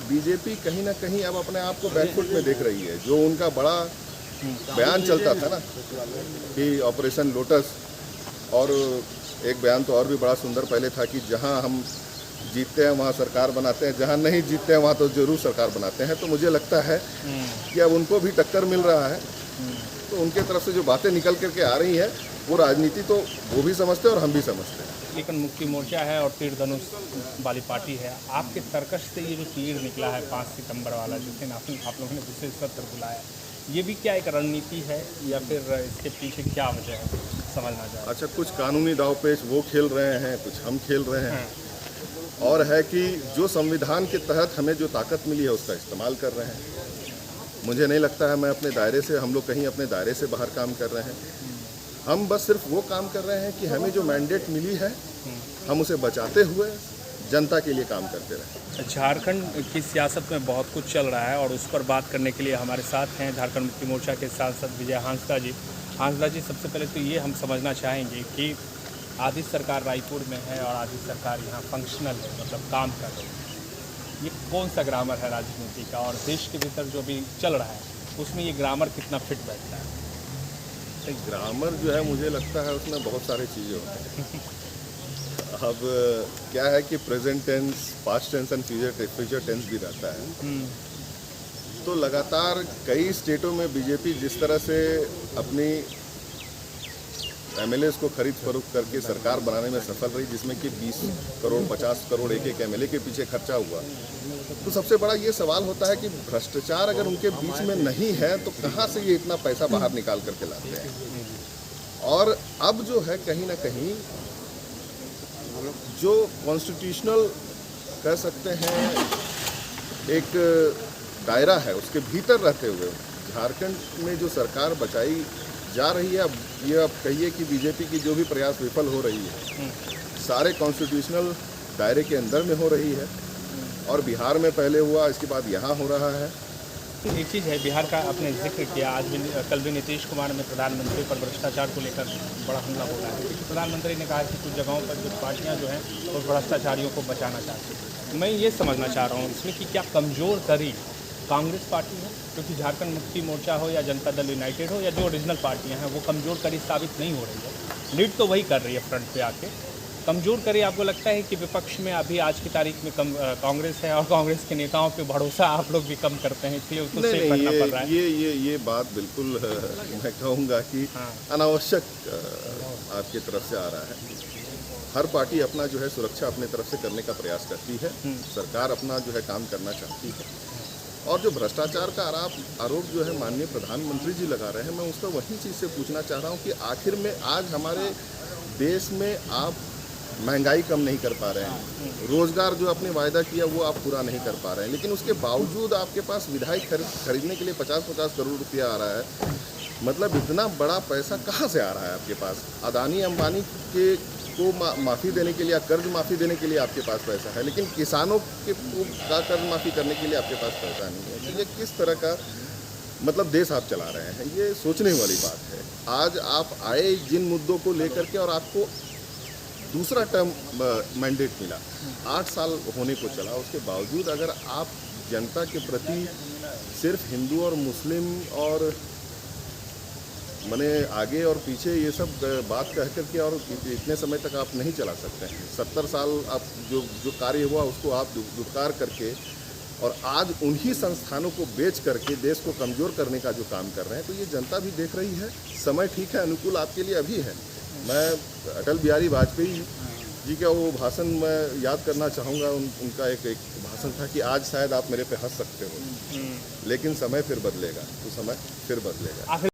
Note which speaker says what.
Speaker 1: BJP कहीं ना कहीं अब अपने आप को बैकफुट में देख रही है। जो उनका बड़ा बयान चलता था ना कि ऑपरेशन लोटस, और एक बयान तो और भी बड़ा सुंदर पहले था कि जहां हम जीतते हैं वहाँ सरकार बनाते हैं, जहाँ नहीं जीतते हैं वहाँ तो जरूर सरकार बनाते हैं। तो मुझे लगता है कि अब उनको भी टक्कर मिल रहा है, तो उनके तरफ से जो बातें निकल करके आ रही हैं वो राजनीति तो वो भी समझते हैं और हम भी समझते हैं।
Speaker 2: लेकिन मुक्ति मोर्चा है और तीर धनुष वाली पार्टी है, आपके तर्कश से ये जो तीर निकला है 5 सितंबर वाला, जिसे आप लोगों ने विशेष सत्र बुलाया, ये भी क्या एक रणनीति है या फिर इसके पीछे क्या वजह है, समझना चाहिए।
Speaker 1: अच्छा, कुछ कानूनी दावपेच वो खेल रहे हैं, कुछ हम खेल रहे हैं, और है कि जो संविधान के तहत हमें जो ताकत मिली है उसका इस्तेमाल कर रहे हैं। मुझे नहीं लगता है मैं अपने दायरे से, हम लोग कहीं अपने दायरे से बाहर काम कर रहे हैं। हम बस सिर्फ वो काम कर रहे हैं कि हमें जो मैंडेट मिली है हम उसे बचाते हुए जनता के लिए काम करते रहे।
Speaker 2: झारखंड की सियासत में बहुत कुछ चल रहा है और उस पर बात करने के लिए हमारे साथ हैं झारखंड मुक्ति मोर्चा के सांसद विजय हांसदा जी। हांसदा जी, सबसे पहले तो ये हम समझना चाहेंगे कि आधी सरकार रायपुर में है और आधी सरकार यहाँ फंक्शनल है, मतलब काम कर रही है। ये कौन सा ग्रामर है राजनीति का, और देश के भीतर जो भी चल रहा है उसमें ये ग्रामर कितना फिट बैठता है?
Speaker 1: ग्रामर जो है मुझे लगता है उसमें बहुत सारी चीज़ें होती हैं। अब क्या है कि present tense, past tense and future tense भी रहता है। तो लगातार कई स्टेटों में बीजेपी जिस तरह से अपनी एमएलएस को खरीद फरोख्त करके सरकार बनाने में सफल रही, जिसमें कि 20 करोड़ 50 करोड़ एक एमएलए के पीछे खर्चा हुआ, तो सबसे बड़ा ये सवाल होता है कि भ्रष्टाचार अगर उनके बीच में नहीं है तो कहाँ से ये इतना पैसा बाहर निकाल करके लाते हैं। और अब जो है कहीं ना कहीं जो कॉन्स्टिट्यूशनल कह सकते हैं एक दायरा है, उसके भीतर रहते हुए झारखंड में जो सरकार बचाई जा रही है, अब ये आप कहिए कि बीजेपी की जो भी प्रयास विफल हो रही है सारे कॉन्स्टिट्यूशनल दायरे के अंदर में हो रही है। और बिहार में पहले हुआ, इसके बाद यहाँ हो रहा है।
Speaker 2: एक चीज़ है, बिहार का आपने जिक्र किया, आज भी कल भी नीतीश कुमार ने प्रधानमंत्री पर भ्रष्टाचार को लेकर बड़ा हमला बोला है, क्योंकि प्रधानमंत्री ने कहा कि कुछ जगहों पर जो पार्टियां जो हैं वो भ्रष्टाचारियों को बचाना चाहती हैं। मैं ये समझना चाह रहा हूँ इसमें कि क्या कमज़ोर करी कांग्रेस पार्टी है, क्योंकि झारखंड मुक्ति मोर्चा हो या जनता दल यूनाइटेड हो या जो ओरिजिनल पार्टियां हैं वो कमज़ोर करी साबित नहीं हो रही है। लीड तो वही कर रही है फ्रंट पे आके। कमज़ोर करी आपको लगता है कि विपक्ष में अभी आज की तारीख में कांग्रेस है और कांग्रेस के नेताओं पे भरोसा आप लोग भी कम करते हैं, इसलिए उसको सेव करना पड़ रहा है?
Speaker 1: ये बात बिल्कुल मैं कहूँगा कि अनावश्यक आपकी तरफ से आ रहा है। हर पार्टी अपना जो है सुरक्षा अपने तरफ से करने का प्रयास करती है, सरकार अपना जो है काम करना चाहती है। और जो भ्रष्टाचार का आरोप जो है माननीय प्रधानमंत्री जी लगा रहे हैं, मैं उसका वही चीज़ से पूछना चाह रहा हूँ कि आखिर में आज हमारे देश में आप महंगाई कम नहीं कर पा रहे हैं, रोजगार जो आपने वायदा किया वो आप पूरा नहीं कर पा रहे हैं, लेकिन उसके बावजूद आपके पास विधायक खरीदने के लिए 50-50 करोड़ रुपया आ रहा है। मतलब इतना बड़ा पैसा कहाँ से आ रहा है आपके पास? अदानी अंबानी को माफ़ी देने के लिए या कर्ज माफ़ी देने के लिए आपके पास पैसा है, लेकिन किसानों का कर्ज माफ़ी करने के लिए आपके पास पैसा नहीं है। तो ये किस तरह का मतलब देश आप चला रहे हैं, ये सोचने वाली बात है। आज आप आए जिन मुद्दों को लेकर के और आपको दूसरा टर्म मैंडेट मिला, 8 साल होने को चला, उसके बावजूद अगर आप जनता के प्रति सिर्फ हिंदू और मुस्लिम और माने आगे और पीछे ये सब बात कह करके और इतने समय तक आप नहीं चला सकते हैं। 70 साल आप जो कार्य हुआ उसको आप दुत्कार करके और आज उन्हीं संस्थानों को बेच करके देश को कमज़ोर करने का जो काम कर रहे हैं, तो ये जनता भी देख रही है। समय ठीक है, अनुकूल आपके लिए अभी है। मैं अटल बिहारी वाजपेयी जी का वो भाषण मैं याद करना चाहूँगा। उनका एक भाषण था कि आज शायद आप मेरे पे हंस सकते हो, लेकिन समय फिर बदलेगा, तो समय फिर बदलेगा।